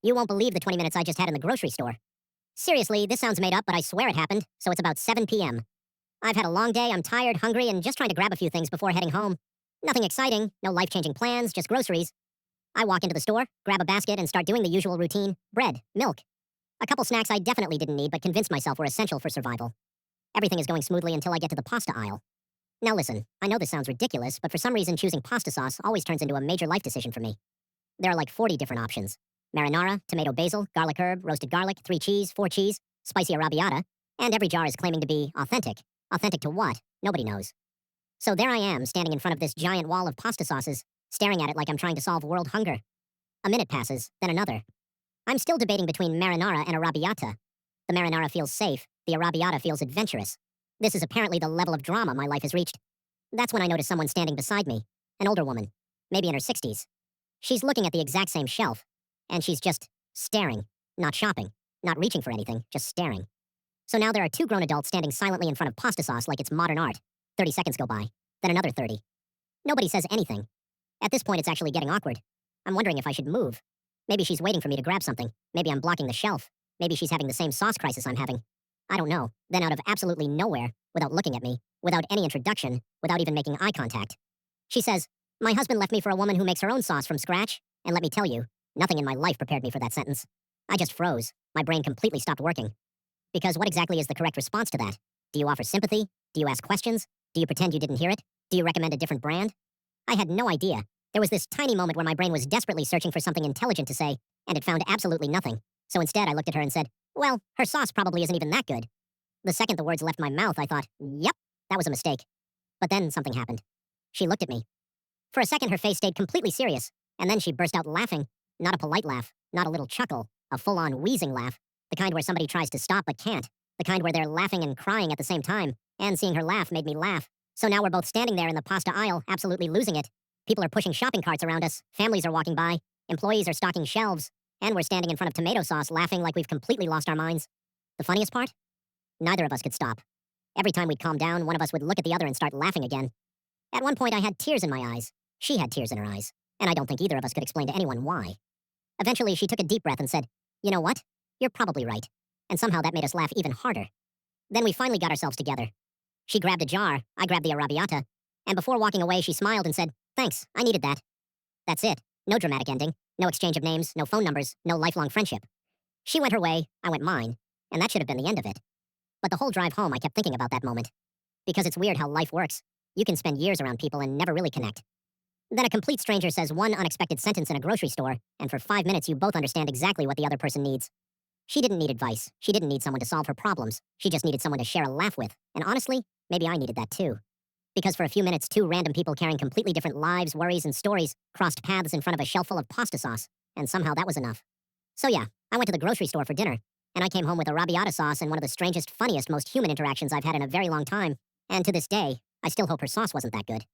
You won't believe the 20 minutes I just had in the grocery store. Seriously, this sounds made up, but I swear it happened, so it's about 7 p.m. I've had a long day, I'm tired, hungry, and just trying to grab a few things before heading home. Nothing exciting, no life-changing plans, just groceries. I walk into the store, grab a basket, and start doing the usual routine: bread, milk. A couple snacks I definitely didn't need but convinced myself were essential for survival. Everything is going smoothly until I get to the pasta aisle. Now listen, I know this sounds ridiculous, but for some reason choosing pasta sauce always turns into a major life decision for me. There are like 40 different options. Marinara, tomato basil, garlic herb, roasted garlic, 3 cheese, 4 cheese, spicy arrabbiata, and every jar is claiming to be authentic. Authentic to what? Nobody knows. So there I am, standing in front of this giant wall of pasta sauces, staring at it like I'm trying to solve world hunger. A minute passes, then another. I'm still debating between marinara and arrabbiata. The marinara feels safe, the arrabbiata feels adventurous. This is apparently the level of drama my life has reached. That's when I notice someone standing beside me, an older woman, maybe in her 60s. She's looking at the exact same shelf, and she's just staring, not shopping, not reaching for anything, just staring. So now there are 2 grown adults standing silently in front of pasta sauce like it's modern art. 30 seconds go by, then another 30. Nobody says anything. At this point, it's actually getting awkward. I'm wondering if I should move. Maybe she's waiting for me to grab something. Maybe I'm blocking the shelf. Maybe she's having the same sauce crisis I'm having. I don't know. Then out of absolutely nowhere, without looking at me, without any introduction, without even making eye contact, she says, "My husband left me for a woman who makes her own sauce from scratch." And let me tell you, nothing in my life prepared me for that sentence. I just froze. My brain completely stopped working. Because what exactly is the correct response to that? Do you offer sympathy? Do you ask questions? Do you pretend you didn't hear it? Do you recommend a different brand? I had no idea. There was this tiny moment where my brain was desperately searching for something intelligent to say, and it found absolutely nothing. So instead, I looked at her and said, "Well, her sauce probably isn't even that good." The second the words left my mouth, I thought, "Yep, that was a mistake." But then something happened. She looked at me. For a second, her face stayed completely serious, and then she burst out laughing. Not a polite laugh, not a little chuckle, a full-on wheezing laugh. The kind where somebody tries to stop but can't. The kind where they're laughing and crying at the same time. And seeing her laugh made me laugh. So now we're both standing there in the pasta aisle, absolutely losing it. People are pushing shopping carts around us. Families are walking by. Employees are stocking shelves. And we're standing in front of tomato sauce laughing like we've completely lost our minds. The funniest part? Neither of us could stop. Every time we'd calm down, one of us would look at the other and start laughing again. At one point, I had tears in my eyes. She had tears in her eyes. And I don't think either of us could explain to anyone why. Eventually, she took a deep breath and said, "You know what? You're probably right." And somehow that made us laugh even harder. Then we finally got ourselves together. She grabbed a jar, I grabbed the arrabbiata, and before walking away, she smiled and said, "Thanks, I needed that." That's it. No dramatic ending, no exchange of names, no phone numbers, no lifelong friendship. She went her way, I went mine, and that should have been the end of it. But the whole drive home, I kept thinking about that moment. Because it's weird how life works. You can spend years around people and never really connect. Then a complete stranger says one unexpected sentence in a grocery store, and for 5 minutes you both understand exactly what the other person needs. She didn't need advice. She didn't need someone to solve her problems. She just needed someone to share a laugh with. And honestly, maybe I needed that too. Because for a few minutes, 2 random people carrying completely different lives, worries, and stories crossed paths in front of a shelf full of pasta sauce. And somehow that was enough. So yeah, I went to the grocery store for dinner. And I came home with arrabbiata sauce and one of the strangest, funniest, most human interactions I've had in a very long time. And to this day, I still hope her sauce wasn't that good.